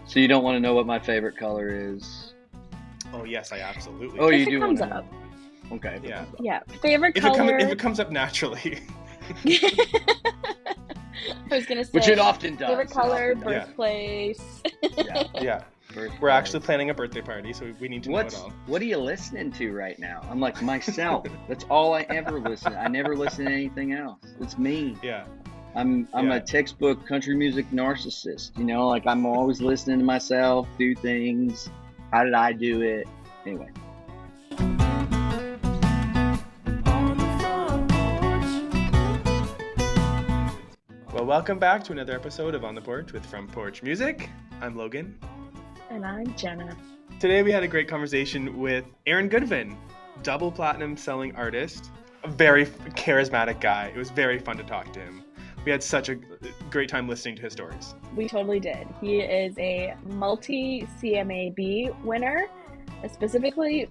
So you don't want to know what my favorite color is? Oh yes, I absolutely. Oh, do. you If it do comes want to up. know. Okay. Yeah. Yeah. Favorite If color. it comes up naturally. I was gonna say. Which it often does. Favorite color, It often does. birthplace. Yeah. Yeah. Birthday. We're actually planning a birthday party, so we need to know it all. What are you listening to right now? I'm like myself. That's all I ever listen. I never listen to anything else. It's me. Yeah. I'm Yeah. a textbook country music narcissist. You know, like I'm always listening to myself do things. How did I do it? Anyway. Well, welcome back to another episode of On the Porch with From Porch Music. I'm Logan. And I'm Jenna. Today we had a great conversation with Aaron Goodvin, double platinum selling artist, a very charismatic guy. It was very fun to talk to him. We had such a great time listening to his stories. We totally did. He is a multi-CMAB winner, specifically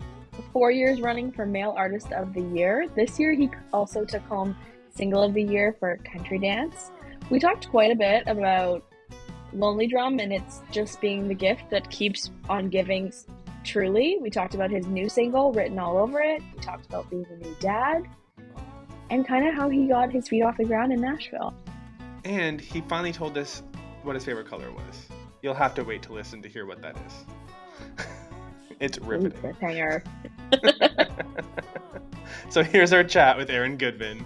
4 years running for Male Artist of the Year. This year he also took home Single of the Year for Country Dance. We talked quite a bit about Lonely Drum and it's just being the gift that keeps on giving truly. We talked about his new single, Written All Over It. We talked about being a new dad and kind of how he got his feet off the ground in Nashville. And he finally told us what his favorite color was. You'll have to wait to listen to hear what that is. It's riveting. Cliffhanger. So here's our chat with Aaron Goodvin.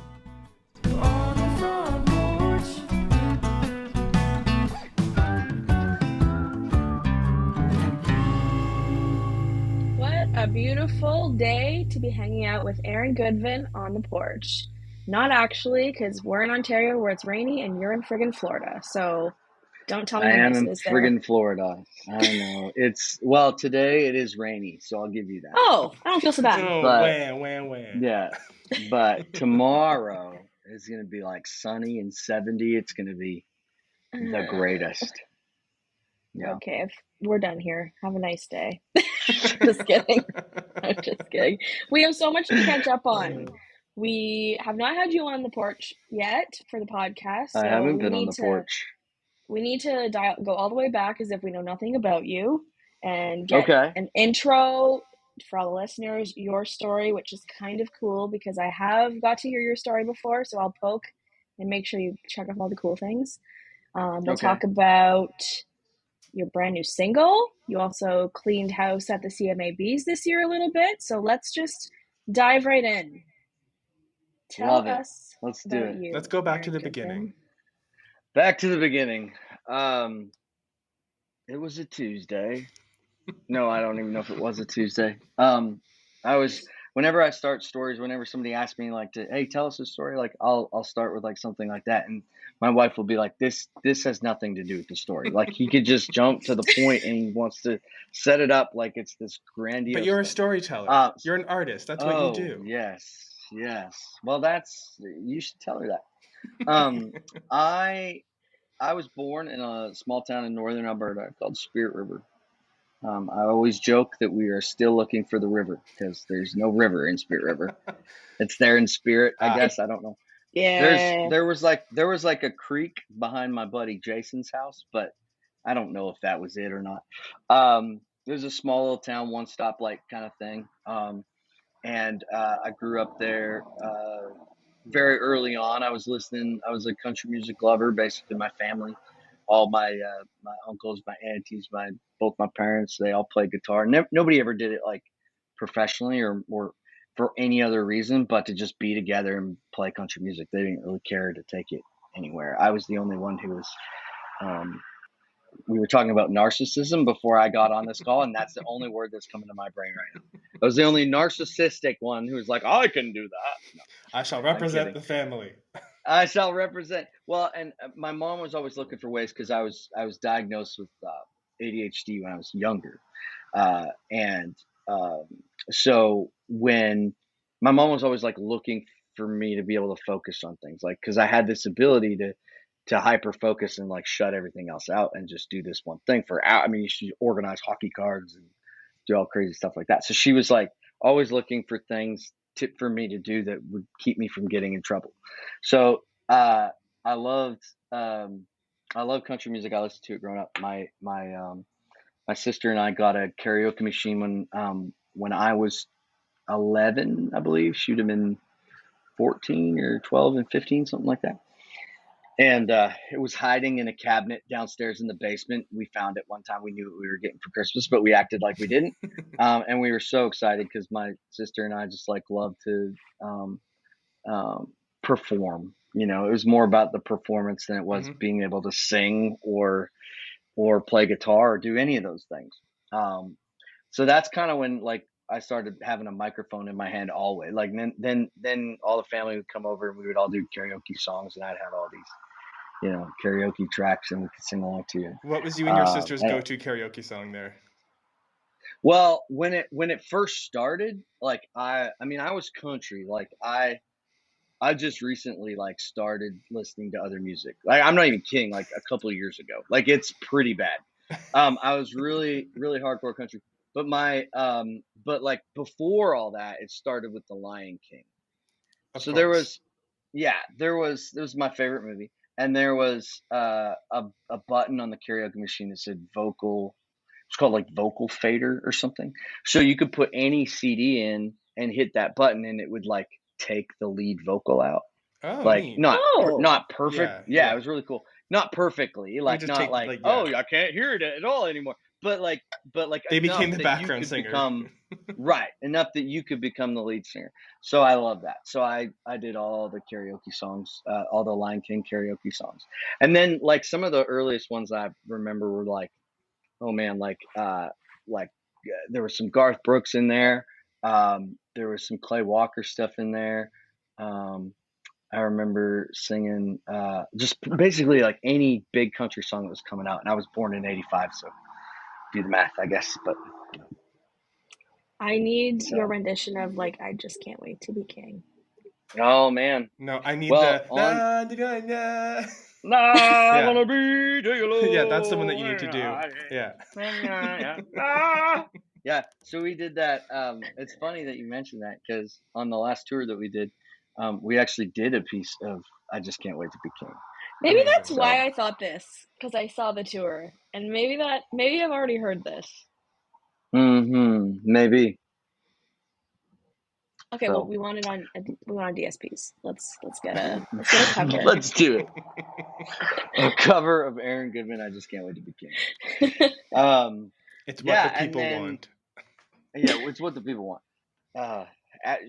What a beautiful day to be hanging out with Aaron Goodvin on the porch. Not actually, because we're in Ontario where it's rainy and you're in friggin' Florida. So don't tell me I I am missed in this there. friggin' Florida. I know. Today it is rainy, so I'll give you that. Oh, I don't feel so bad. Oh, But- wham. Yeah. But tomorrow is going to be like sunny and 70. It's going to be the greatest. Yeah. Okay, if we're done here. Have a nice day. Just kidding. I'm just kidding. We have so much to catch up on. We have not had you on the porch yet for the podcast. So I haven't we been on need the to- porch. We need to go all the way back as if we know nothing about you and get Okay. an intro for all the listeners, your story, which is kind of cool because I have got to hear your story before, so I'll poke and make sure you check off all the cool things. We'll Okay. talk about your brand new single. You also cleaned house at the CMABs this year a little bit, so let's just dive right in. Tell Love it. us Let's do about it. you. Let's go back to Aaron the Goodvin. beginning. Back to the beginning. It was a Tuesday. No, I don't even know if it was a Tuesday. Whenever I start stories, whenever somebody asks me like hey, tell us a story, like I'll start with like something like that. And my wife will be like, this has nothing to do with the story. Like he could just jump to the point and he wants to set it up like it's this grandiose. But you're a thing. storyteller. You're an artist. That's what you do. Yes. Well, you should tell her that. I was born in a small town in northern Alberta called Spirit River. I always joke that we are still looking for the river because there's no river in Spirit River. It's there in spirit, I guess. I don't know. Yeah. There was like a creek behind my buddy Jason's house, but I don't know if that was it or not. It was a small little town, one stoplight kind of thing. And I grew up there very early on. I was a country music lover, basically my family. All my uncles, my aunties, both my parents, they all played guitar. Nobody ever did it like professionally or for any other reason, but to just be together and play country music. They didn't really care to take it anywhere. I was the only one who was. We were talking about narcissism before I got on this call, and that's the only word that's coming to my brain right now. I was the only narcissistic one who was like, I can do that. No. I shall represent the family. I shall represent. Well, and my mom was always looking for ways because I was diagnosed with ADHD when I was younger, so when my mom was always like looking for me to be able to focus on things, like because I had this ability to hyper focus and like shut everything else out and just do this one thing for out. I mean, you should organize hockey cards and do all crazy stuff like that. So she was like always looking for things for me to do that would keep me from getting in trouble. So I loved country music. I listened to it growing up. My my sister and I got a karaoke machine when I was 11, I believe. She would have been 14 or 12 and 15, something like that. And it was hiding in a cabinet downstairs in the basement. We found it one time. We knew what we were getting for Christmas, but we acted like we didn't. And we were so excited because my sister and I just like love to um, perform. You know, it was more about the performance than it was being able to sing or play guitar or do any of those things. So that's kind of when like I started having a microphone in my hand always. Like then all the family would come over and we would all do karaoke songs, and I'd have all these karaoke tracks and we could sing along to you. What was you and your sister's go-to karaoke song there? Well, when it first started, like I mean I was country. Like I just recently like started listening to other music. Like I'm not even kidding, like a couple of years ago. Like it's pretty bad. I was really, really hardcore country. But but like before all that, it started with The Lion King. Of So course. there was my favorite movie, and there was a button on the karaoke machine that said vocal. It's called like vocal fader or something. So you could put any CD in and hit that button, and it would like take the lead vocal out. Oh, Like neat. not perfect. Yeah. It was really cool. Not perfectly, like just not take, like, like, oh, I can't hear it at all anymore. But like they enough became the that you background could singer. become right, enough that you could become the lead singer. So I love that. So I did all the karaoke songs, all the Lion King karaoke songs, and then like some of the earliest ones I remember were like, oh man, like there was some Garth Brooks in there. There was some Clay Walker stuff in there. I remember singing just basically like any big country song that was coming out, and I was born in '85, so do the math, I guess. But I need your rendition of like I Just Can't Wait to Be King. Oh man, no, I need well, the on yeah. I wanna be Yeah, that's the one that you need to do. Yeah. Yeah, so we did that. It's funny that you mentioned that because on the last tour that we did, we actually did a piece of I Just Can't Wait to Be King. Maybe that's why I thought this, because I saw the tour, and maybe I've already heard this. Maybe. Okay, well, we want DSPs. Let's get a cover. Let's do it. A cover of Aaron Goodvin. I Just Can't Wait to Be King. It's what the people want. Yeah, it's what the people want.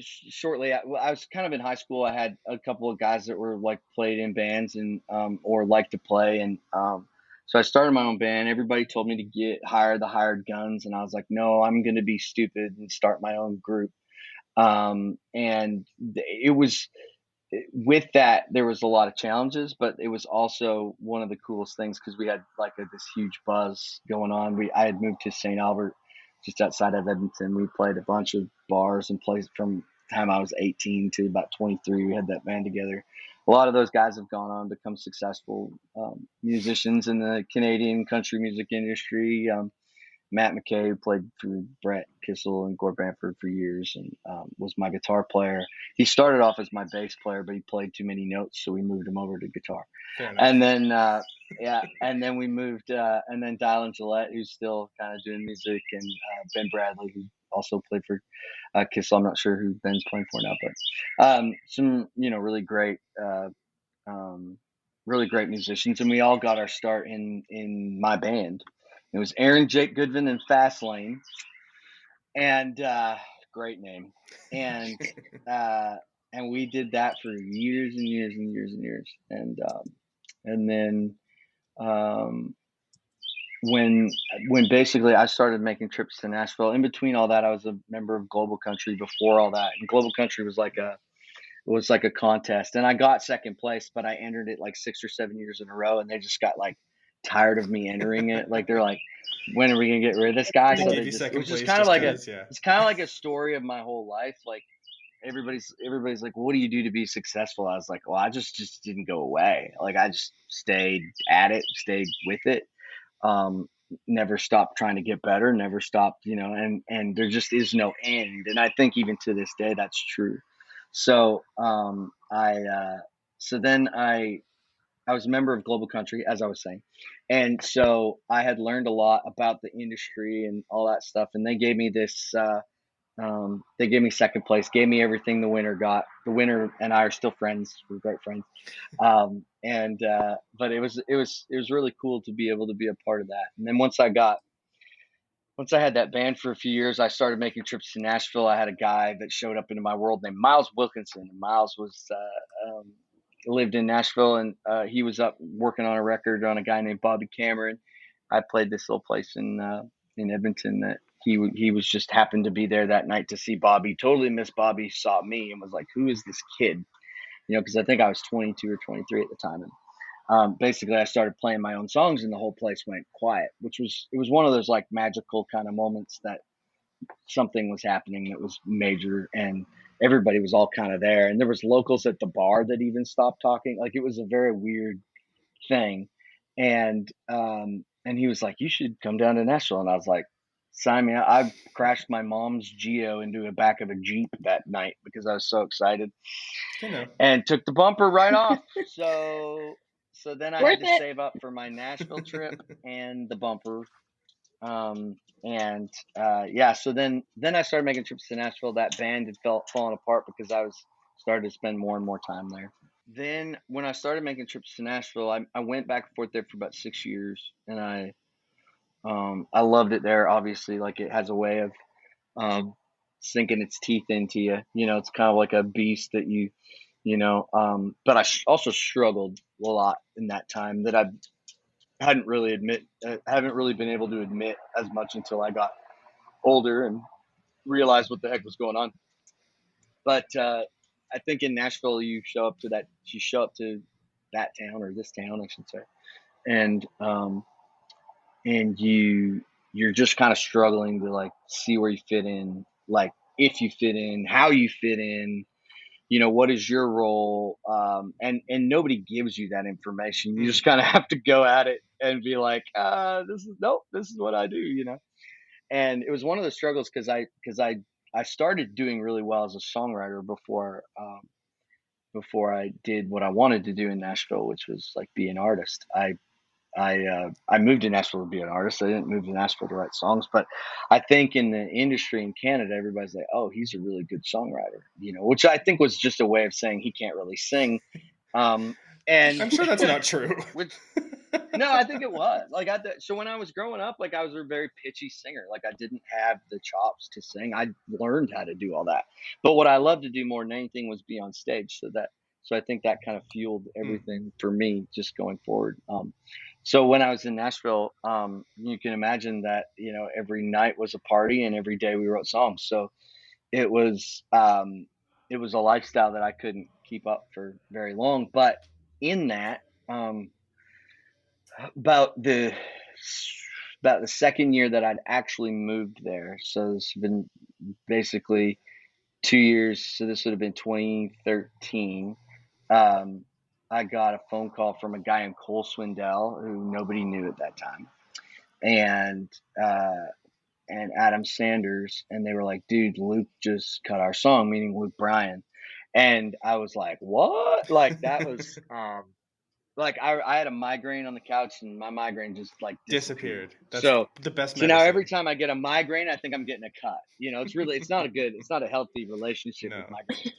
Shortly, I was kind of in high school. I had a couple of guys that were like played in bands and or liked to play, and so I started my own band. Everybody told me to hire the hired guns, and I was like, no, I'm going to be stupid and start my own group. And it was with that there was a lot of challenges, but it was also one of the coolest things because we had like this huge buzz going on. I had moved to St. Albert, just outside of Edmonton. We played a bunch of bars and places from the time I was 18 to about 23. We had that band together. A lot of those guys have gone on to become successful musicians in the Canadian country music industry. Matt McKay, who played for Brett Kissel and Gord Bamford for years, and was my guitar player. He started off as my bass player, but he played too many notes, so we moved him over to guitar. And then, and then we moved, and then Dylan Gillette, who's still kind of doing music, and Ben Bradley, who also played for Kissel. I'm not sure who Ben's playing for now, but some, really great musicians, and we all got our start in my band. It was Aaron, Jake, Goodvin, and Fastlane, and great name, and we did that for years and years and years and years, and then when basically I started making trips to Nashville. In between all that, I was a member of Global Country. Before all that, and Global Country was like a contest, and I got second place, but I entered it like 6 or 7 years in a row, and they just got like tired of me entering it. Like they're like, when are we gonna get rid of this guy? So it was just kind of like it's kind of like a story of my whole life. Like everybody's like, what do you do to be successful? I was like, well, I just didn't go away. Like I just stayed at it, stayed with it. Never stopped trying to get better, never stopped, and there just is no end. And I think even to this day that's true. So then I I was a member of Global Country, as I was saying, and so I had learned a lot about the industry and all that stuff. And they gave me this. They gave me second place, gave me everything the winner got. The winner and I are still friends. We're great friends. But it was really cool to be able to be a part of that. And then once I had that band for a few years, I started making trips to Nashville. I had a guy that showed up into my world named Miles Wilkinson. And Miles was lived in Nashville, and he was up working on a record on a guy named Bobby Cameron. I played this little place in Edmonton that he was just happened to be there that night to see Bobby. Totally missed Bobby, saw me, and was like, "Who is this kid?" Because I think I was 22 or 23 at the time. And basically I started playing my own songs and the whole place went quiet, it was one of those like magical kind of moments that something was happening that was major, and everybody was all kind of there. And there was locals at the bar that even stopped talking. Like, it was a very weird thing. And he was like, "You should come down to Nashville." And I was like, "Sign me up." I crashed my mom's Geo into the back of a Jeep that night because I was so excited, and took the bumper right off. So then I had to save up for my Nashville trip and the bumper. So then I started making trips to Nashville. That band had fallen apart because I was started to spend more and more time there. Then when I started making trips to Nashville, I went back and forth there for about 6 years, and I loved it there. Obviously, like, it has a way of sinking its teeth into you. It's kind of like a beast that but I also struggled a lot in that time that I haven't really been able to admit as much until I got older and realized what the heck was going on. But I think in Nashville, you show up to that town, or this town, I should say, and you're just kind of struggling to, like, see where you fit in, like, if you fit in, how you fit in, what is your role, and nobody gives you that information. You just kind of have to go at it and be like, this is what I do. And it was one of the struggles because I started doing really well as a songwriter before I did what I wanted to do in Nashville, which was, like, be an artist. I moved to Nashville to be an artist. I didn't move to Nashville to write songs, but I think in the industry in Canada, everybody's like, "Oh, he's a really good songwriter," which I think was just a way of saying he can't really sing. And I'm sure that's not true. No, I think it was. Like, so when I was growing up, like, I was a very pitchy singer. Like, I didn't have the chops to sing. I learned how to do all that. But what I loved to do more than anything was be on stage. So I think that kind of fueled everything for me just going forward. So when I was in Nashville, you can imagine that, every night was a party and every day we wrote songs. So it was a lifestyle that I couldn't keep up for very long. But in that, about the second year that I'd actually moved there, so this has been basically 2 years. So this would have been 2013. I got a phone call from a guy in Swindell who nobody knew at that time, and Adam Sanders, and they were like, "Dude, Luke just cut our song," meaning Luke Bryan. And I was like, "What?" Like, that was like, I had a migraine on the couch, and my migraine just, like, disappeared. That's so the best so medicine. now every time I get a migraine, I think I'm getting a cut. It's not a healthy relationship with migraine.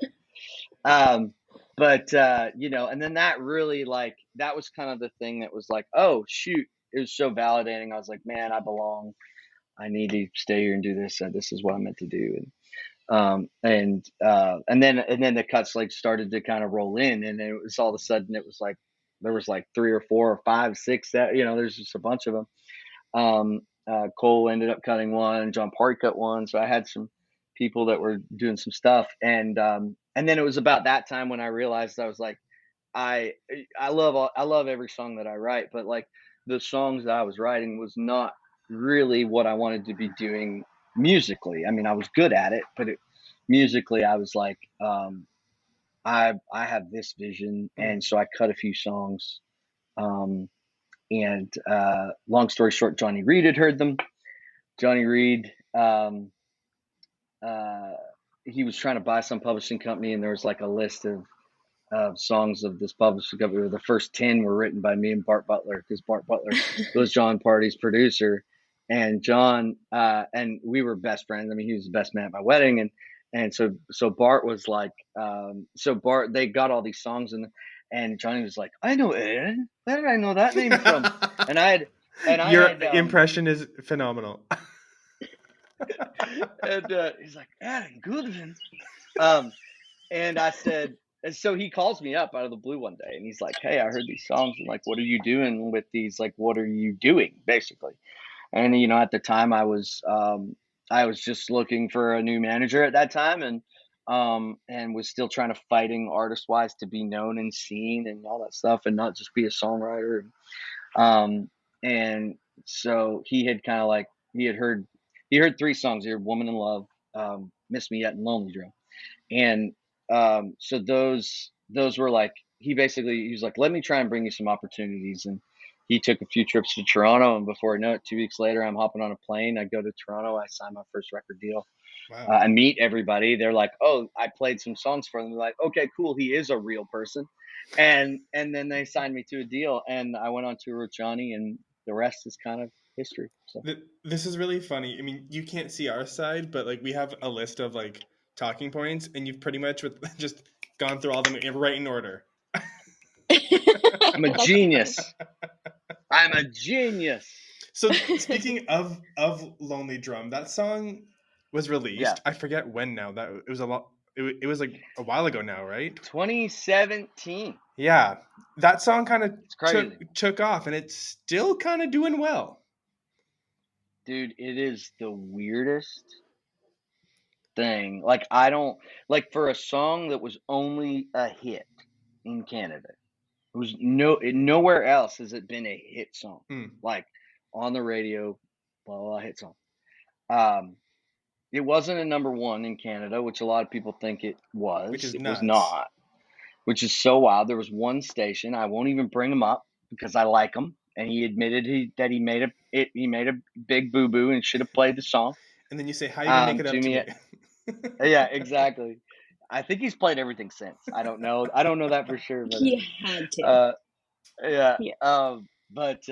And then that really, like, that was kind of the thing that was like, oh shoot, it was so validating. I was like, man, I belong. I need to stay here and do this. This is what I'm meant to do. And then the cuts, like, started to kind of roll in, and it was all of a sudden, it was like there was like 3 or 4 or 5, 6, there's just a bunch of them. Cole ended up cutting one, Jon Pardi cut one, so I had some people that were doing some stuff, and then it was about that time when I realized, I was like, I love every song that I write, but, like, the songs that I was writing was not really what I wanted to be doing musically. I mean, I was good at it, but musically, I was like, I have this vision, and so I cut a few songs. And long story short, Johnny Reed had heard them. Johnny Reed, he was trying to buy some publishing company, and there was, like, a list of songs of this publishing company. The first 10 were written by me and Bart Butler, because Bart Butler was Jon Pardi's producer, and Jon and we were best friends. I mean, he was the best man at my wedding, and so Bart was like, Bart, they got all these songs, and Johnny was like, I know Aaron. Where did I know that name from? Your impression is phenomenal. And he's like, Aaron Goodvin. And I said, and so he calls me up out of the blue one day, and he's like, hey, I heard these songs, and like, what are you doing with these? Like, what are you doing, basically? And at the time I was just looking for a new manager at that time, and was still trying to fighting artist wise to be known and seen and all that stuff, and not just be a songwriter. And so he had kind of like, he heard 3 songs. He heard Woman in Love, Miss Me Yet, and Lonely Drum. And so those were like, he was like, let me try and bring you some opportunities. And he took a few trips to Toronto, and before I know it, 2 weeks later, I'm hopping on a plane. I go to Toronto. I sign my first record deal. Wow. I meet everybody. They're like, oh, I played some songs for them. They're like, okay, cool. He is a real person. And then they signed me to a deal, and I went on tour with Johnny, and the rest is kind of history. So. This is really funny. I mean, you can't see our side, but like we have a list of like talking points, and you've pretty much just gone through all of them right in order. I'm a genius. I'm a genius. So speaking of Lonely Drum, that song was released. Yeah. I forget when now. That it was a lot. It was like a while ago now, right? 2017. Yeah, that song kind of took off, and it's still kind of doing well. Dude, it is the weirdest thing. Like, I don't like, for a song that was only a hit in Canada. It was nowhere else has it been a hit song. Like on the radio, blah, blah, hit song. It wasn't a number 1 in Canada, which a lot of people think it was. It was not, which is so wild. There was one station, I won't even bring him up because I like him, and he admitted that he made a big boo boo and should have played the song. And then you say, "How you gonna make it up to me?" Yeah, exactly. I think he's played everything since. I don't know that for sure. But he had to. Yeah. But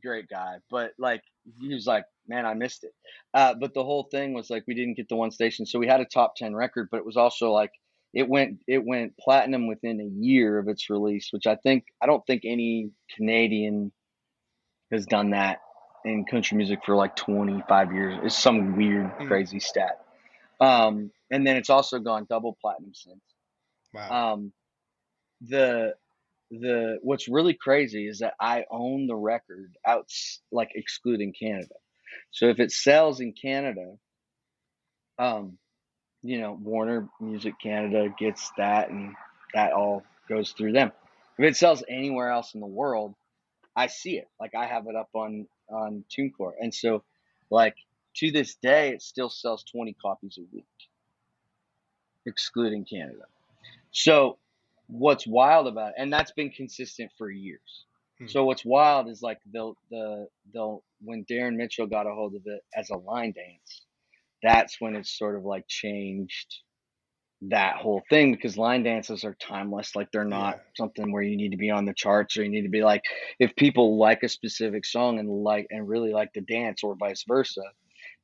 great guy. But like, he was like, man, I missed it. But the whole thing was like, we didn't get the one station, so we had a top 10 record, but it was also like, it went platinum within a year of its release, which I don't think any Canadian has done that in country music for like 25 years. It's some weird, crazy stat. And then it's also gone double platinum since. Wow. What's really crazy is that I own the record out, like excluding Canada. So if it sells in Canada, Warner Music Canada gets that, and that all goes through them. If it sells anywhere else in the world, I see it. Like, I have it up on TuneCore. And so, like, to this day, it still sells 20 copies a week, excluding Canada. So what's wild about it, and that's been consistent for years. So what's wild is like they'll when Darren Mitchell got a hold of it as a line dance, that's when it's sort of like changed that whole thing, because line dances are timeless. Like, they're not something where you need to be on the charts, or you need to be like, if people like a specific song and really like the dance, or vice versa,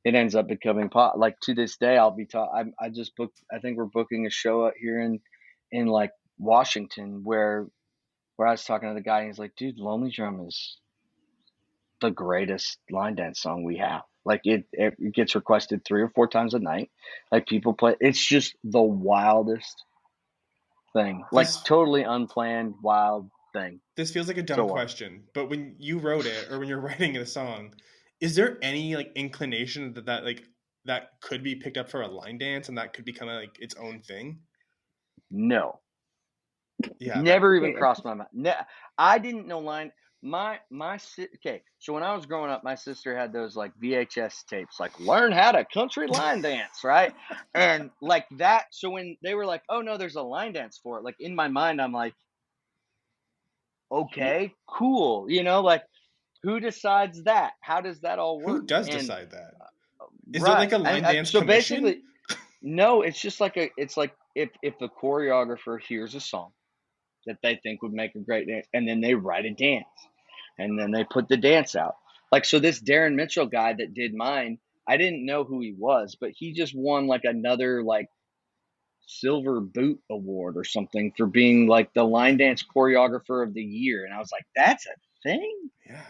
it ends up becoming pop. Like, to this day, I'll be I just booked, I think we're booking a show out here in like Washington, where I was talking to the guy, and he's like, dude, Lonely Drum is the greatest line dance song we have. Like, it gets requested 3 or 4 times a night. Like, people play. It's just the wildest thing. Like, totally unplanned, wild thing. This feels like a dumb question, but when you wrote it, or when you're writing the song, is there any like inclination that could be picked up for a line dance, and that could become like its own thing? No. Yeah. Never even crossed my mind. I didn't know line. Okay, so when I was growing up, my sister had those like VHS tapes, like learn how to country line dance, right? And like that. So when they were like, oh no, there's a line dance for it, like in my mind, I'm like, okay, cool. Like, who decides that? How does that all work? Who does decide that? Is there like a line dance so commission? Basically, no, it's just like it's like if the choreographer hears a song that they think would make a great dance, and then they write a dance, and then they put the dance out. Like, so this Darren Mitchell guy that did mine, I didn't know who he was, but he just won like another like silver boot award or something for being like the line dance choreographer of the year. And I was like, that's a thing? Yeah.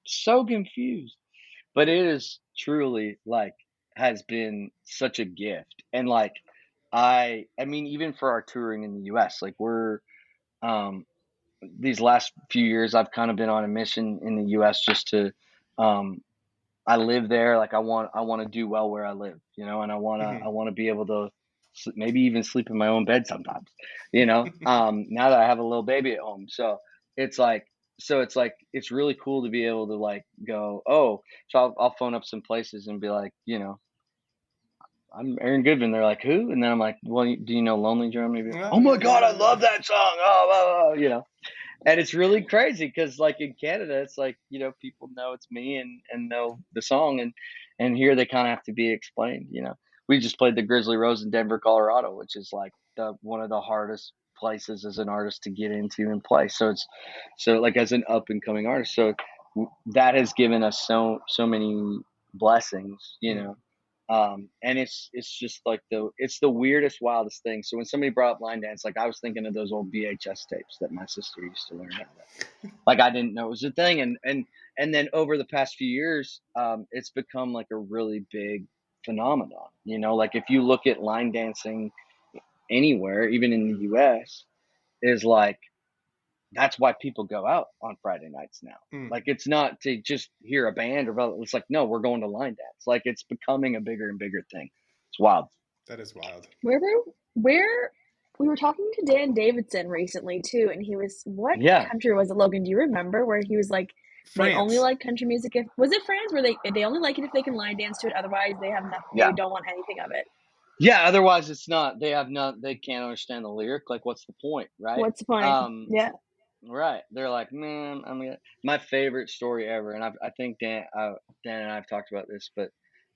So confused. But it is truly like has been such a gift. And like I mean, even for our touring in the US, like we're these last few years I've kind of been on a mission in the US just to I live there. Like I want to do well where I live, you know, and I want to be able to maybe even sleep in my own bed sometimes, you know, now that I have a little baby at home. It's like, it's like, it's really cool to be able to like go, oh, so I'll phone up some places and be like, you know, I'm Aaron Goodvin. They're like, who? And then I'm like, well, do you know Lonely Drum? Maybe, oh my God, I love that song. Oh, you know. And it's really crazy because like in Canada, it's like, you know, people know it's me and know the song, and here they kind of have to be explained, you know. We just played the Grizzly Rose in Denver, Colorado, which is like one of the hardest places as an artist to get into and play. So like as an up and coming artist, so that has given us so many blessings, you know. And it's just like it's the weirdest, wildest thing. So when somebody brought up line dance, like I was thinking of those old VHS tapes that my sister used to learn how to. Like I didn't know it was a thing, and then over the past few years, it's become like a really big phenomenon. You know, like if you look at line dancing anywhere, even in the U.S., is like that's why people go out on Friday nights now. Like it's not to just hear a band or it's like, no, we're going to line dance. Like it's becoming a bigger and bigger thing. It's wild. That is wild. Where we were talking to Dan Davidson recently too, and he was, what country was it, Logan? Do you remember where he was like, France. They only like country music if, was it France, where they only like it if they can line dance to it, otherwise they have nothing, they don't want anything of it. Yeah, otherwise it's not, they can't understand the lyric. Like what's the point, right? What's the point? Yeah. Right. They're like, man, my favorite story ever. And I think Dan and I've talked about this, but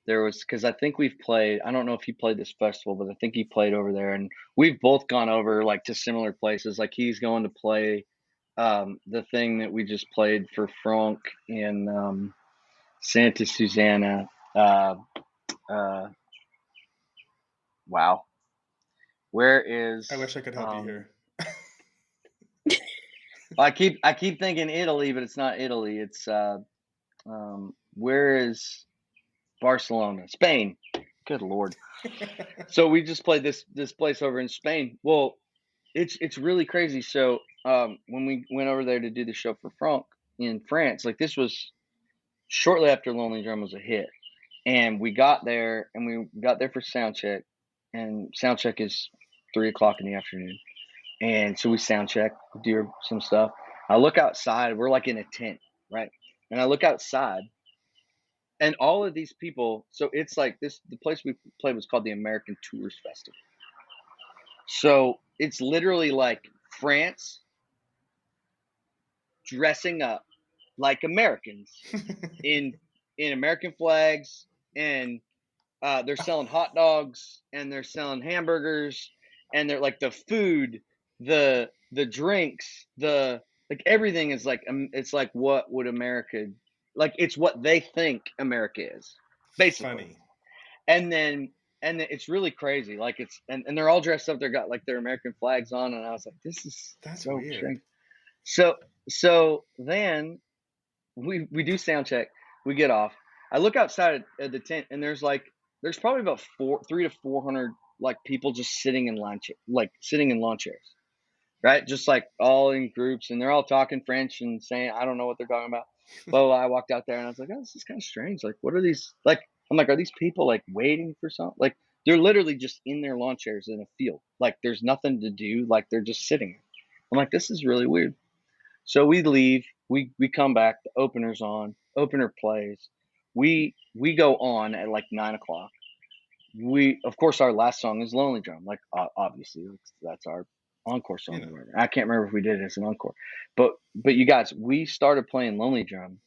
there was, cause I think we've played, I don't know if he played this festival, but I think he played over there, and we've both gone over like to similar places. Like he's going to play, the thing that we just played for Franck in, Santa Susana. Wow. Where is, I wish I could help you here. I keep thinking Italy, but it's not Italy. It's where is Barcelona? Spain. Good Lord. So we just played this place over in Spain. Well, it's really crazy. So when we went over there to do the show for Franck in France, like this was shortly after Lonely Drum was a hit, and we got there for sound check, and sound check is 3:00 in the afternoon. And so we sound check, do some stuff. I look outside, we're like in a tent, right? And I look outside, and all of these people, so it's like the place we played was called the American Tours Festival. So it's literally like France dressing up like Americans in American flags, and they're selling hot dogs, and they're selling hamburgers, and they're like the food, the drinks, like everything is like, it's like what would America, like it's what they think America is, basically. Funny. And then it's really crazy. Like it's, and they're all dressed up. They got like their American flags on, and I was like, that's so weird. strange. So then we do sound check. We get off. I look outside at the tent, and there's probably about 300 to 400 like people just sitting in lawn chairs, right? Just like all in groups, and they're all talking French and saying, I don't know what they're talking about. But I walked out there and I was like, oh, this is kind of strange. Like, what are these? Like, I'm like, are these people like waiting for something? Like, they're literally just in their lawn chairs in a field. Like, there's nothing to do. Like, they're just sitting. I'm like, this is really weird. So we leave. We come back. The opener's on. Opener plays. We go on at like 9:00. Of course, our last song is Lonely Drum. Like, obviously, that's our encore song. You know. I can't remember if we did it as an encore, but you guys, we started playing Lonely Drum,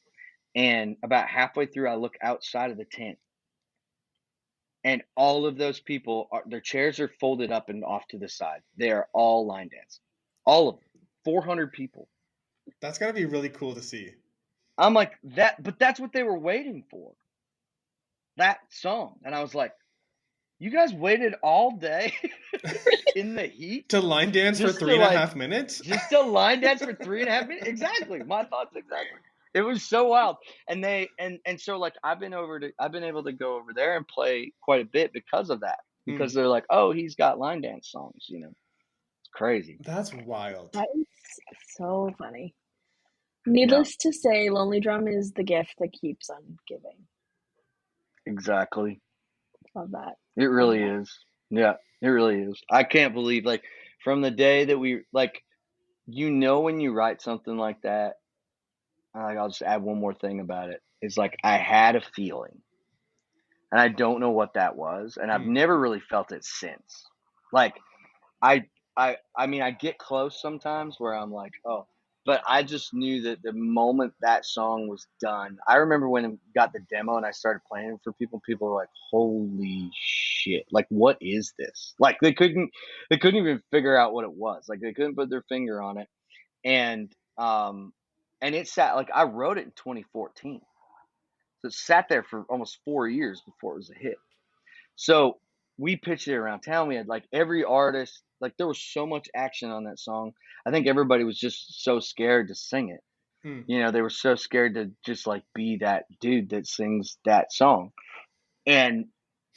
and about halfway through, I look outside of the tent, and all of those people their chairs are folded up and off to the side. They are all line dancing, all of them, 400 people. That's gotta be really cool to see. I'm like that, but that's what they were waiting for. That song, and I was like, you guys waited all day in the heat To line dance for just three to and a like half minutes? just to line dance for 3.5 minutes. Exactly, my thoughts exactly. It was so wild, and so like I've been able to go over there and play quite a bit because of that. Hmm. Because they're like, oh, he's got line dance songs. It's crazy. That's wild. That is so funny. Yeah, Needless to say, Lonely Drum is the gift that keeps on giving. exactly. Love that. It Love really that. is. Yeah, it really is. I can't believe like from the day that we like, when you write something like that. I'll just add one more thing about it. Is like I had a feeling, and I don't know what that was, and I've Hmm. never really felt it since. Like I I mean I get close sometimes where I'm like, oh, but I just knew that the moment that song was done, I remember when I got the demo and I started playing it for people. People were like, "Holy shit! Like, what is this?" Like they couldn't even figure out what it was. Like they couldn't put their finger on it, and um, and it sat like I wrote it in 2014, so it sat there for almost 4 years before it was a hit. So we pitched it around town. We had like every artist, like there was so much action on that song. I think everybody was just so scared to sing it. Hmm. They were so scared to just like be that dude that sings that song. And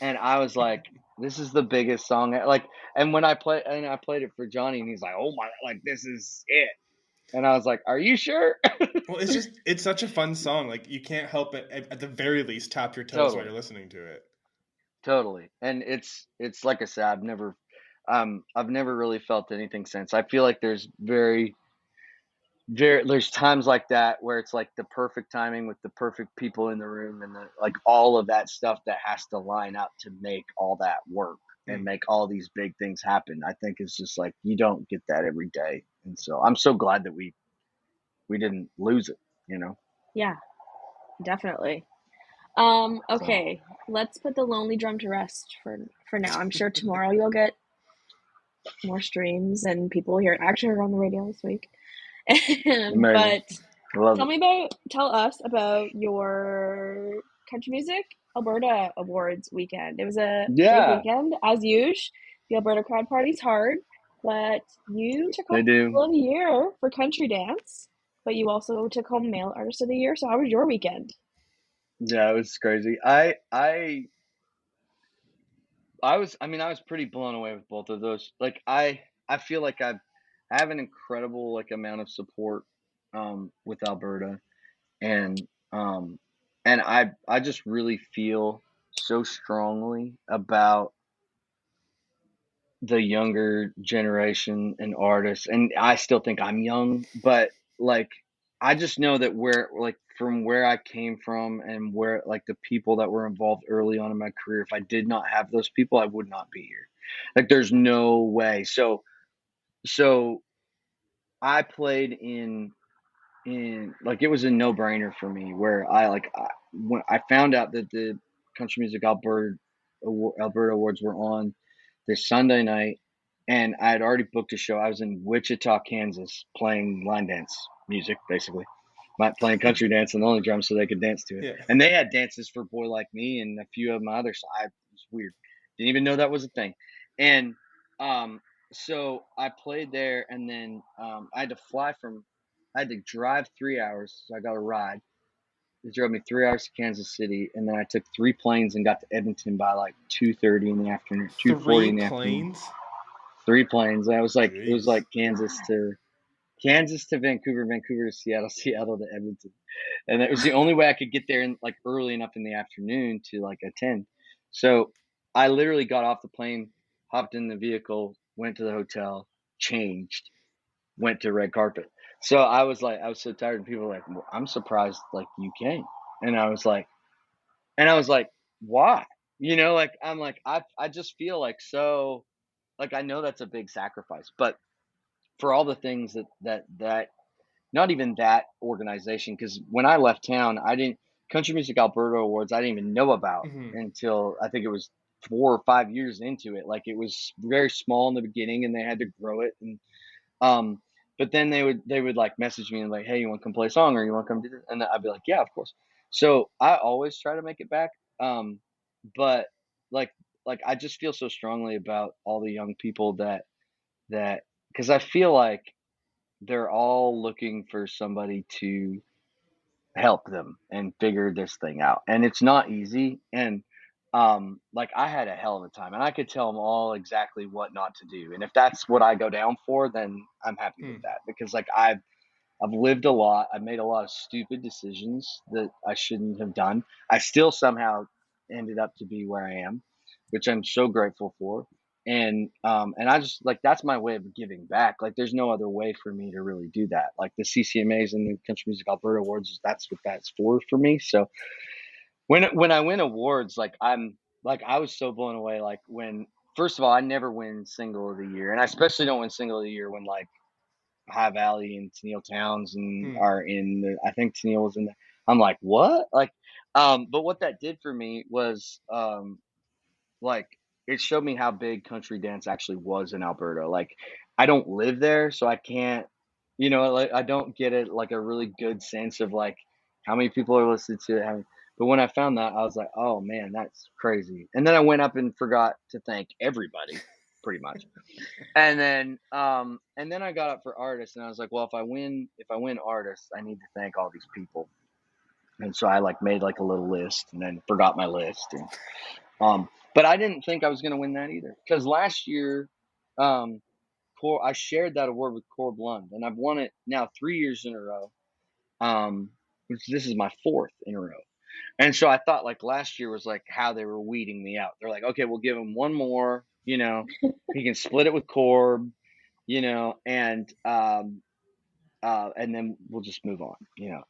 I was like, this is the biggest song. Like, and when I played it for Johnny, and he's like, oh my, like this is it. And I was like, are you sure? Well, it's such a fun song. Like you can't help but at the very least tap your toes while Totally, you're listening to it. totally. And it's like I said, I've never really felt anything since. I feel like there's times like that where it's like the perfect timing with the perfect people in the room and like all of that stuff that has to line up to make all that work and Hmm. make all these big things happen. I think it's just like you don't get that every day. And so I'm so glad that we didn't lose it. Yeah, definitely. So Okay, let's put the Lonely Drum to rest for now. I'm sure tomorrow you'll get more streams and people will hear it. I actually heard it on the radio this week. amazing. But I love it. tell us about your country music Alberta Awards weekend. It was a big Yeah, weekend, as usual. The Alberta crowd party's hard, but you took home they do. Single of the Year for country dance, but you also took home Male Artist of the Year. So how was your weekend? Yeah, it was crazy. I was pretty blown away with both of those. Like I feel like I have an incredible like amount of support with Alberta, and um I just really feel so strongly about the younger generation and artists, and I still think I'm young, but like I just know that where like from where I came from and where like the people that were involved early on in my career, if I did not have those people, I would not be here. Like there's no way. So I played in like it was a no brainer for me where when I found out that the Country Music Alberta Awards were on this Sunday night, and I had already booked a show. I was in Wichita, Kansas, playing line dance music, basically, not playing country dance and only drums so they could dance to it. Yeah. And they had dances for Boy Like Me and a few of my others. It was weird. Didn't even know that was a thing. And um, so I played there, and then I had to drive 3 hours, so I got a ride. It drove me 3 hours to Kansas City, and then I took three planes and got to Edmonton by like 2:30 in the afternoon, 2:40 Three in the afternoon. planes? Three planes. It was Jeez. like Kansas to Vancouver, Vancouver to Seattle, Seattle to Edmonton, and that was the only way I could get there in like early enough in the afternoon to like attend. So I literally got off the plane, hopped in the vehicle, went to the hotel, changed, went to red carpet. So I was so tired, and people were like, well, I'm surprised like you came, and I was like, why? Like I'm like I just feel like so like I know that's a big sacrifice, but for all the things that not even that organization, because when I left town, I didn't Country Music Alberta Awards I didn't even know about Hmm. until I think it was 4 or 5 years into it. Like, it was very small in the beginning, and they had to grow it. And um, but then they would like message me and like, hey, you want to come play a song, or you want to come do this? And I'd be like, yeah, of course. So I always try to make it back. But like I just feel so strongly about all the young people that because I feel like they're all looking for somebody to help them and figure this thing out. And it's not easy. And like, I had a hell of a time, and I could tell them all exactly what not to do. And if that's what I go down for, then I'm happy with that, because like I've lived a lot. I've made a lot of stupid decisions that I shouldn't have done. I still somehow ended up to be where I am, which I'm so grateful for. And I just like, that's my way of giving back. Like, there's no other way for me to really do that. Like, the CCMAs and the Country Music Alberta Awards, that's what that's for me. So when I win awards, like, I was so blown away. Like, when, first of all, I never win single of the year, and I especially don't win single of the year when like High Valley and Tennille Towns and are in the, I think Tennille was in the, I'm like, what? Like, but what that did for me was, like, it showed me how big country dance actually was in Alberta. Like, I don't live there, so I can't, like, I don't get it, like, a really good sense of like how many people are listening to it. But when I found that, I was like, oh man, that's crazy. And then I went up and forgot to thank everybody, pretty much. And then I got up for artists, and I was like, well, if I win artists, I need to thank all these people. And so I like made like a little list, and then forgot my list. And but I didn't think I was going to win that either, because last year, um, I shared that award with Core Blund, and I've won it now 3 years in a row. Which this is my fourth in a row. And so I thought like last year was like how they were weeding me out. They're like, okay, we'll give him one more, he can split it with Corb, and then we'll just move on,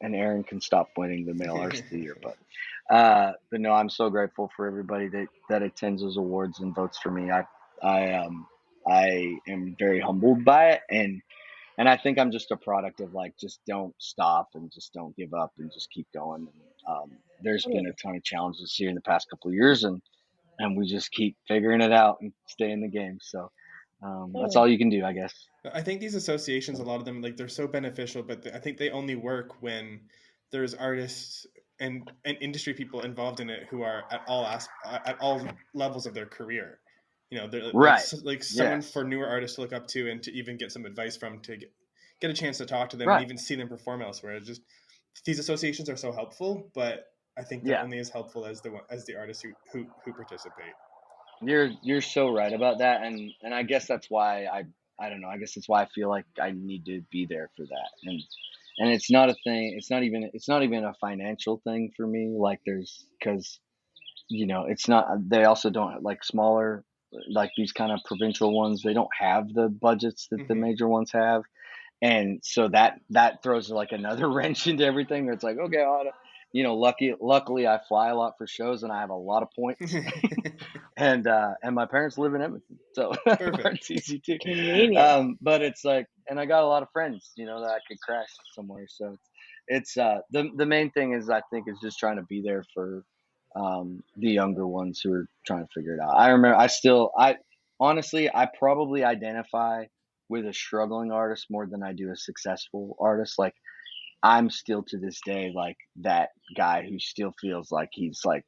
and Aaron can stop winning the Male Artist of the Year. But no, I'm so grateful for everybody that attends those awards and votes for me. I am very humbled by it, and I think I'm just a product of like, just don't stop and just don't give up and just keep going. There's been a ton of challenges here in the past couple of years, and we just keep figuring it out and stay in the game. So that's all you can do, I guess. I think these associations, a lot of them, like, they're so beneficial, but I think they only work when there's artists and industry people involved in it who are at all levels of their career. They're Right. like someone Yes. for newer artists to look up to and to even get some advice from, to get a chance to talk to them Right. and even see them perform elsewhere. Just these associations are so helpful, but I think they're only as helpful as the artists who participate. You're so right about that, and I guess that's why I don't know. I guess that's why I feel like I need to be there for that, and it's not a thing. It's not even a financial thing for me. Like, because it's not. They also don't, like, smaller, like these kind of provincial ones. They don't have the budgets that the major ones have, and so that throws like another wrench into everything. Where it's like, okay, luckily I fly a lot for shows, and I have a lot of points. And my parents live in Edmonton, so it's easy too. Convenient. But it's like, and I got a lot of friends, that I could crash somewhere. So it's the main thing is, I think, is just trying to be there for the younger ones who are trying to figure it out. I honestly, I probably identify with a struggling artist more than I do a successful artist. Like, I'm still to this day like that guy who still feels like he's like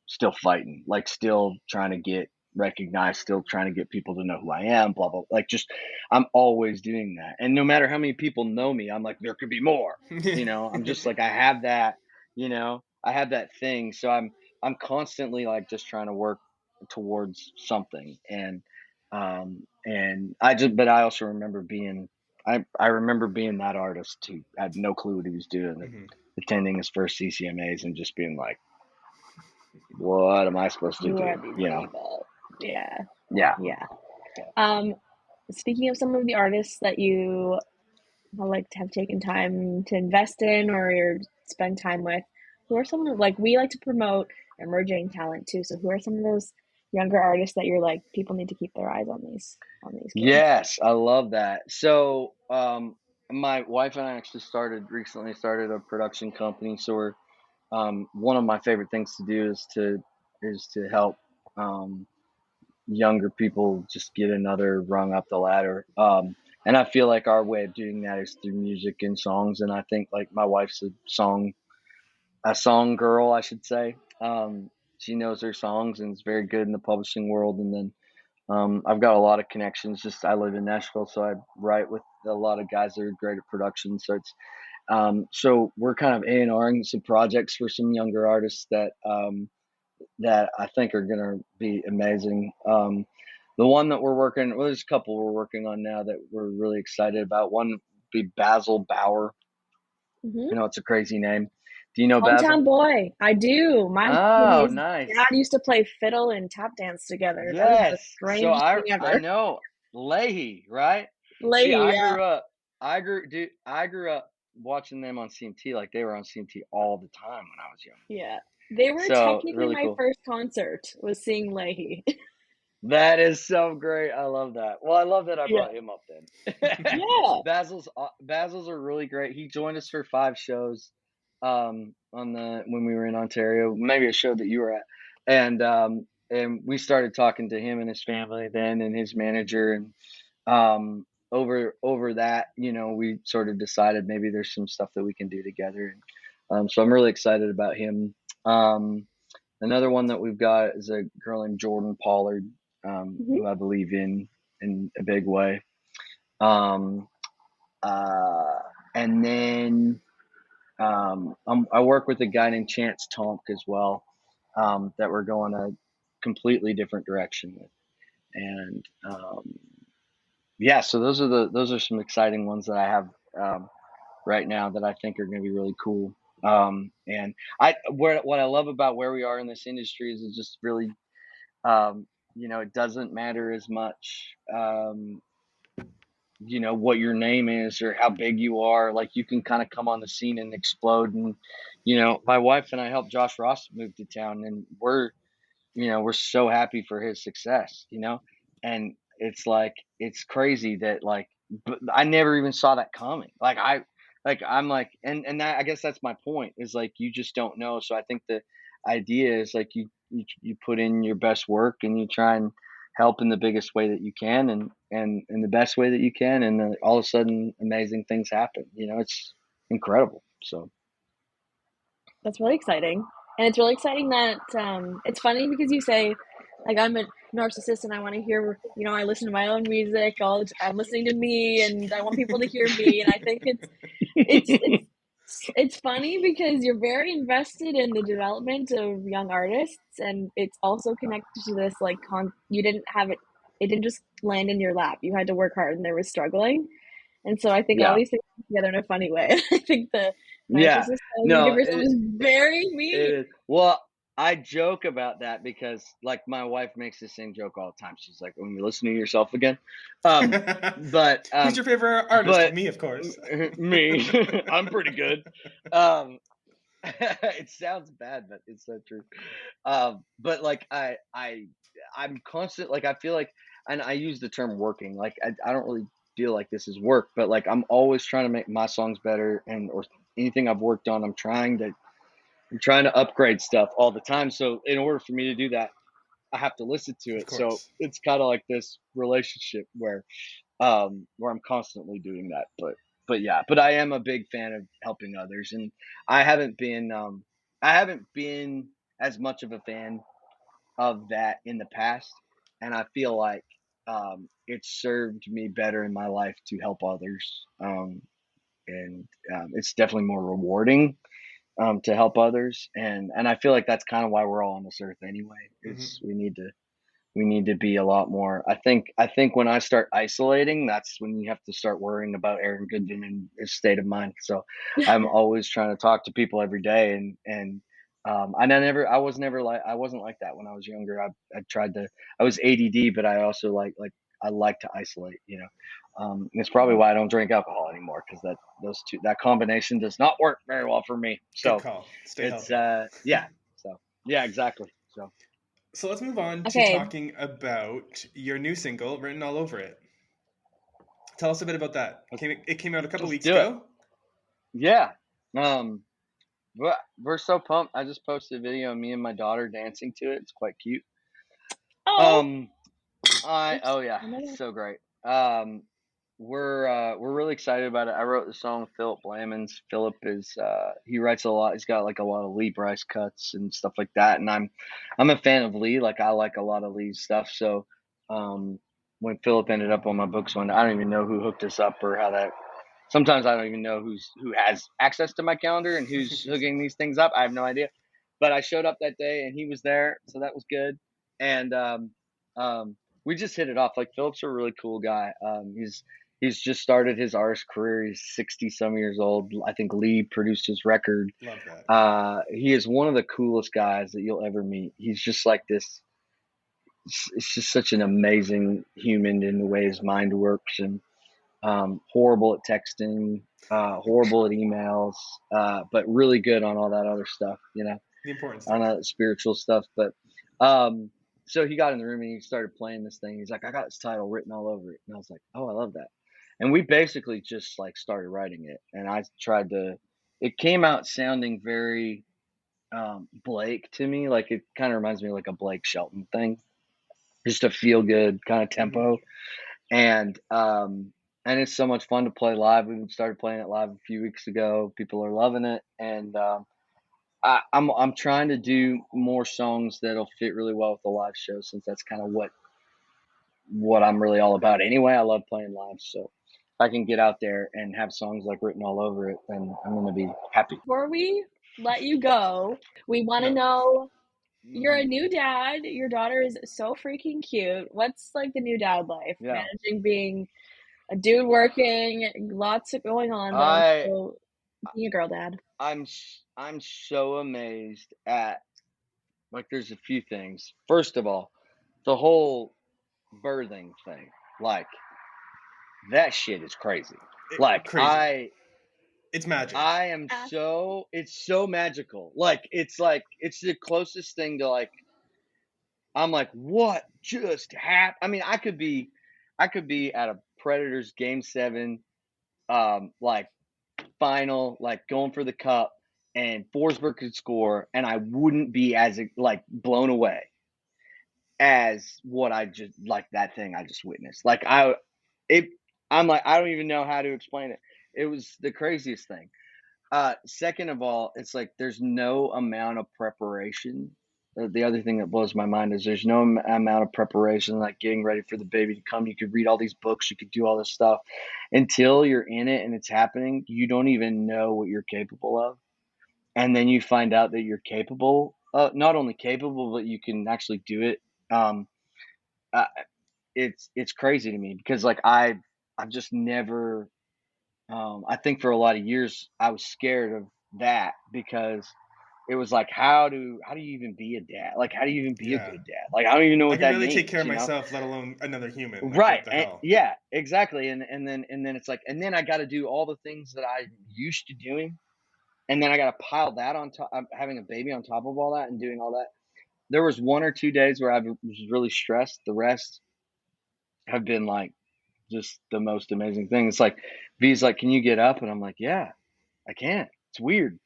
still fighting, like still trying to get recognized, still trying to get people to know who I am, blah, blah. Like, just, I'm always doing that. And no matter how many people know me, I'm like, there could be more, I'm just like, I have that, I have that thing. So I'm constantly like just trying to work towards something. But I also remember I remember being that artist who had no clue what he was doing, attending his first CCMAs and just being like, what am I supposed to do? Yeah. Speaking of some of the artists that you like to have taken time to invest in or spend time with, who are some of, like, we like to promote emerging talent too, so who are some of those younger artists that you're like, people need to keep their eyes on these kids? Yes, I love that. So my wife and I actually recently started a production company. So we're one of my favorite things to do is to help younger people just get another rung up the ladder. And I feel like our way of doing that is through music and songs. And I think like my wife's a song girl, I should say. She knows her songs and is very good in the publishing world. And then I've got a lot of connections. Just I live in Nashville, so I write with a lot of guys that are great at production. So it's so we're kind of A&Ring some projects for some younger artists that I think are going to be amazing. The one that we're working, well, there's a couple we're working on now that we're really excited about. One would be Basil Bauer. Mm-hmm. I know it's a crazy name. Do you know Hometown Basil? Boy. I do. My Oh, his nice. dad used to play fiddle and tap dance together. That is the Yes. So strangest thing I ever. know Leahy, right? See, Lady, yeah. I grew up watching them on CMT. Like they were on CMT all the time when I was young. Yeah. They were So technically really my cool. first concert was seeing Leahy. That is so great. I love that. Well, I love that I Yeah. brought him up then. Yeah. Basil's are really great. He joined us for 5 shows on the when we were in Ontario, maybe a show that you were at. And we started talking to him and his family then and his manager and over that, you know, we sort of decided maybe there's some stuff that we can do together. And so I'm really excited about him. Another one that we've got is a girl named Jordan Pollard, Mm-hmm. who I believe in a big way. Um, and then I work with a guy named Chance Tonk as well, that we're going a completely different direction with. And yeah, so those are some exciting ones that I have right now that I think are going to be really cool. And what I love about where we are in this industry is it's just really, you know, it doesn't matter as much, you know, what your name is or how big you are. Like you can kind of come on the scene and explode. And, you know, my wife and I helped Josh Ross move to town, and we're so happy for his success, you know, and it's like, it's crazy that like, but I never even saw that coming. I'm like, and that, I guess that's my point is like, you just don't know. So I think the idea is like, you put in your best work and you try and help in the biggest way that you can and in the best way that you can. And then all of a sudden amazing things happen, you know, it's incredible. So. That's really exciting. And it's really exciting that it's funny because you say, like, I'm a narcissist and I want to hear, you know, I listen to my own music. I'm listening to me and I want people to hear me. And I think it's funny because you're very invested in the development of young artists, and it's also connected to this like you didn't have it. It didn't just land in your lap. You had to work hard, and there was struggling. And so I think all Yeah. these things come together in a funny way. I think the Yeah. narcissist No, of yourself is very me. it is. Well, I joke about that because like my wife makes the same joke all the time. She's like, when you listen to yourself again. But who's your favorite artist? but Me, of course. Me. I'm pretty good. It sounds bad, but it's so true. But like I'm constant, like I feel like, and I use the term working, like I don't really feel like this is work, but like I'm always trying to make my songs better, and or anything I've worked on, I'm trying to upgrade stuff all the time. So in order for me to do that, I have to listen to it. So it's kind of like this relationship where I'm constantly doing that. But yeah, but I am a big fan of helping others, and I haven't been as much of a fan of that in the past, and I feel like it's served me better in my life to help others, and it's definitely more rewarding to help others, and I feel like that's kind of why we're all on this earth anyway. Is we need to be a lot more. I think when I start isolating, that's when you have to start worrying about Aaron Goodvin and his state of mind. So I'm always trying to talk to people every day, and I wasn't like that when I was younger. I was ADD, but I also I like to isolate, you know. It's probably why I don't drink alcohol anymore, because that combination does not work very well for me. So good call. Stay it's healthy. yeah. So yeah, exactly. So let's move on to talking about your new single, Written All Over It. Tell us a bit about that. It came out a couple weeks ago. Yeah. We're so pumped. I just posted a video of me and my daughter dancing to it. It's quite cute. Oh Oops. yeah, Oh my God. so great. We're really excited about it. I wrote the song with Philip Lamons. Philip is he writes a lot. He's got like a lot of Lee Bryce cuts and stuff like that. And I'm a fan of Lee. Like I like a lot of Lee's stuff. So when Philip ended up on my books one, I don't even know who hooked us up or how that. Sometimes I don't even know who has access to my calendar and who's hooking these things up. I have no idea. But I showed up that day and he was there, so that was good. And we just hit it off. Like Philip's a really cool guy. He's just started his artist career. He's 60 some years old. I think Lee produced his record. Love that. He is one of the coolest guys that you'll ever meet. He's just like this. It's just such an amazing human in the way his mind works, and horrible at texting, horrible at emails, but really good on all that other stuff, The important on stuff. that spiritual stuff. But so he got in the room and he started playing this thing. He's like, I got this title written all over it. And I was like, oh, I love that. And we basically just like started writing it. And I tried to, it came out sounding very Blake to me. Like it kind of reminds me of like a Blake Shelton thing, just a feel good kind of tempo. And it's so much fun to play live. We started playing it live a few weeks ago. People are loving it. And I'm trying to do more songs that'll fit really well with the live show, since that's kind of what I'm really all about anyway. I love playing live, so if I can get out there and have songs like written all over it, then I'm gonna be happy. Before we let you go, we want to know, you're a new dad. Your daughter is so freaking cute. What's like the new dad life? Yeah. Managing being a dude working, lots of going on, but also being a girl dad. I'm so amazed at, like, there's a few things. First of all, the whole birthing thing, like that shit is crazy. Crazy. It's magic. I am it's so magical. It's the closest thing to like, I'm like, what just happened? I mean, I could be at a Predators game 7, like final, like going for the cup, and Forsberg could score, and I wouldn't be as like blown away as what I just, like that thing I just witnessed. Like I'm like, I don't even know how to explain it. It was the craziest thing. Second of all, it's like there's no amount of preparation. The other thing that blows my mind is there's no amount of preparation, like getting ready for the baby to come. You could read all these books, you could do all this stuff. Until you're in it and it's happening, you don't even know what you're capable of. And then you find out that you're capable, not only capable, but you can actually do it. It's crazy to me, because like I've just never, I think for a lot of years I was scared of that, because it was like, how do you even be a dad? Like, how do you even be a good dad? Like, I don't even know what that means. I can really take care of myself, let alone another human. Like, right. What the hell? Yeah, exactly. And then it's like, and then I got to do all the things that I used to doing. And then I got to pile that on top, having a baby on top of all that and doing all that. There was 1 or 2 days where I was really stressed. The rest have been like just the most amazing thing. It's like, V's like, can you get up? And I'm like, yeah, I can. It's weird.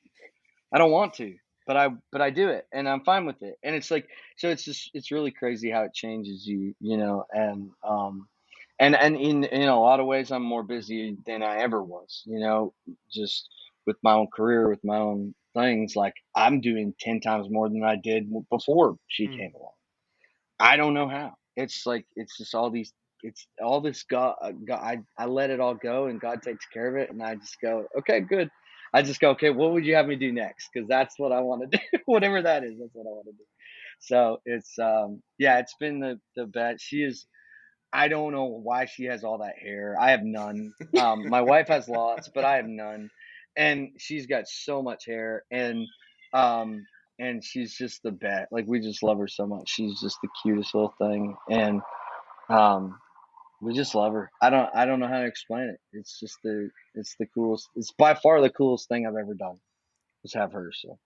I don't want to, but I do it, and I'm fine with it. And it's like, so it's really crazy how it changes you, and in a lot of ways, I'm more busy than I ever was, just with my own career, with my own things. Like, I'm doing 10 times more than I did before she came along. I don't know how. It's like, it's just all these, it's all this God, I let it all go, and God takes care of it. And I just go, okay, good. I just go, okay, what would you have me do next? Because that's what I want to do. Whatever that is, that's what I want to do. So it's, it's been the best. She is, I don't know why she has all that hair. I have none. My wife has lots, but I have none. And she's got so much hair, and she's just the best. Like, we just love her so much. She's just the cutest little thing. And, we just love her. I don't know how to explain it. It's just it's the coolest. It's by far the coolest thing I've ever done, was have her. So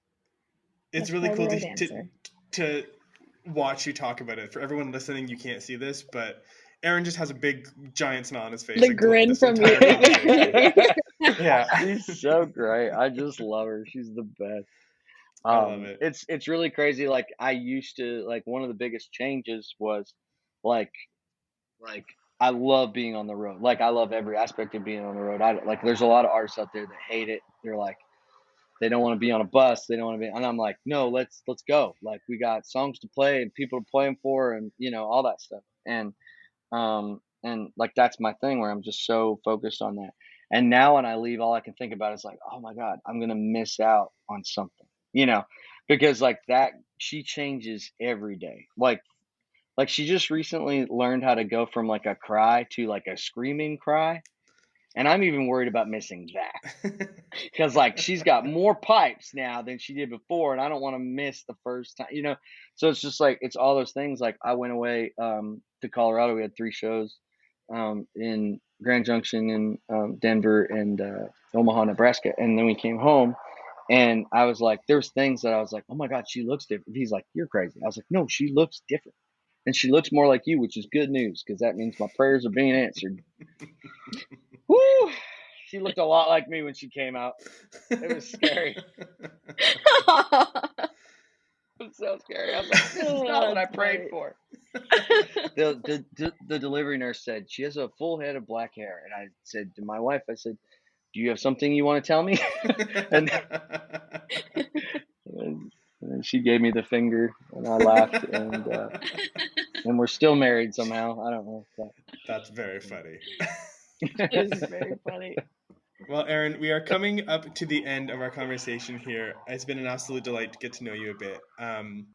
it's really cool to watch you talk about it. For everyone listening, you can't see this, but Aaron just has a big giant smile on his face. The grin from you. Yeah, she's so great. I just love her. She's the best. I love it. It's really crazy. Like I used to, like one of the biggest changes was like like I love being on the road. Like I love every aspect of being on the road. Like there's a lot of artists out there that hate it. They're like they don't want to be on a bus. They don't want to be, and I'm like, no, let's go. Like we got songs to play and people to play them for, and all that stuff. And like that's my thing where I'm just so focused on that. And now when I leave, all I can think about is like, oh my God, I'm gonna miss out on something, because like that she changes every day. Like she just recently learned how to go from like a cry to like a screaming cry. And I'm even worried about missing that because like she's got more pipes now than she did before. And I don't want to miss the first time, so it's just like, it's all those things. Like I went away to Colorado. We had 3 shows in Grand Junction and Denver and Omaha, Nebraska. And then we came home and I was like, there's things that I was like, oh my God, she looks different. He's like, you're crazy. I was like, no, she looks different. And she looks more like you, which is good news because that means my prayers are being answered. Woo! She looked a lot like me when she came out. It was scary. It was so scary. I was like, this is not what I prayed for. The delivery nurse said, she has a full head of black hair. And I said to my wife, I said, do you have something you want to tell me? and she gave me the finger and I laughed and we're still married somehow. I don't know. That's very funny. It is very funny. Well, Aaron, we are coming up to the end of our conversation here. It's been an absolute delight to get to know you a bit.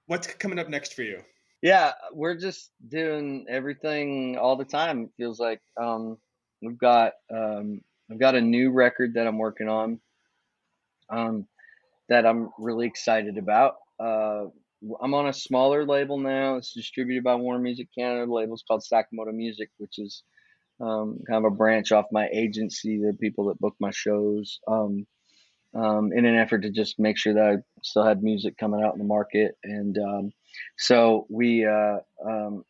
What's coming up next for you? Yeah, we're just doing everything all the time. It feels like I've got a new record that I'm working on that I'm really excited about. I'm on a smaller label now. It's distributed by Warner Music Canada. The label's called Sakamoto Music, which is kind of a branch off my agency, the people that book my shows, in an effort to just make sure that I still had music coming out in the market. And so we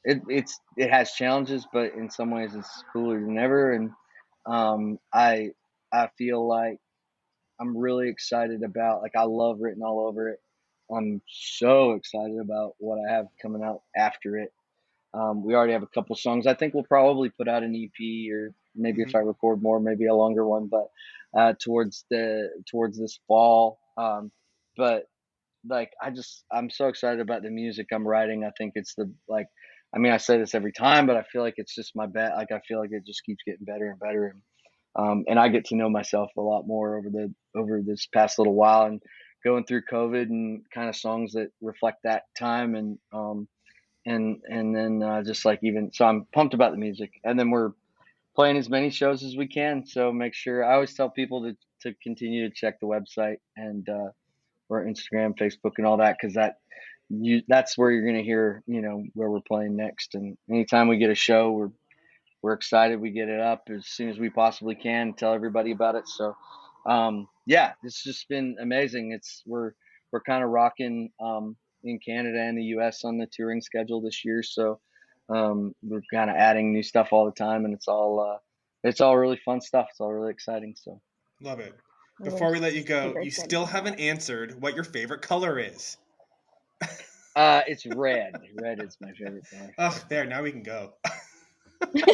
it has challenges, but in some ways it's cooler than ever. And I feel like I'm really excited about, like I love Written All Over It. I'm so excited about what I have coming out after it. We already have a couple songs. I think we'll probably put out an EP or maybe if I record more, maybe a longer one, but towards this fall. But like, I'm so excited about the music I'm writing. I think it's I say this every time, but I feel like it's just my bet. Like, I feel like it just keeps getting better and better. And I get to know myself a lot more over this past little while and going through COVID and kind of songs that reflect that time. And then just like so I'm pumped about the music, and then we're playing as many shows as we can. So make sure, I always tell people to continue to check the website and or Instagram, Facebook, and all that, because that's where you're gonna hear where we're playing next. And anytime we get a show, we're excited. We get it up as soon as we possibly can, tell everybody about it. So yeah, it's just been amazing. We're kind of rocking in Canada and the US on the touring schedule this year. So we're kind of adding new stuff all the time, and it's all really fun stuff. It's all really exciting. So love it. Before we let you go, you still haven't answered what your favorite color is. It's red. Red is my favorite color. Oh, there, now we can go. Thank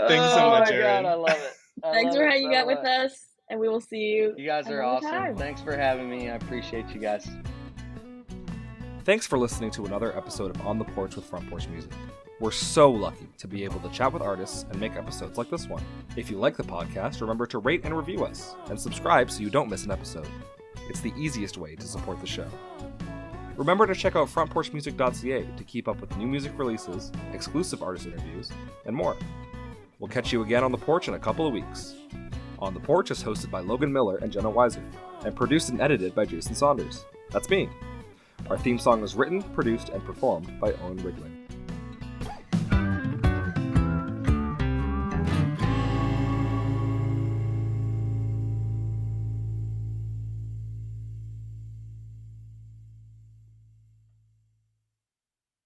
you so much, Aaron. God, I love it. Thanks for hanging out with us, and we will see you. You guys are awesome. Time. Thanks for having me. I appreciate you guys. Thanks for listening to another episode of On the Porch with Front Porch Music. We're so lucky to be able to chat with artists and make episodes like this one. If you like the podcast, remember to rate and review us, and subscribe so you don't miss an episode. It's the easiest way to support the show. Remember to check out frontporchmusic.ca to keep up with new music releases, exclusive artist interviews, and more. We'll catch you again on the porch in a couple of weeks. On the Porch is hosted by Logan Miller and Jenna Weiser, and produced and edited by Jason Saunders. That's me. Our theme song was written, produced, and performed by Owen Wrigley.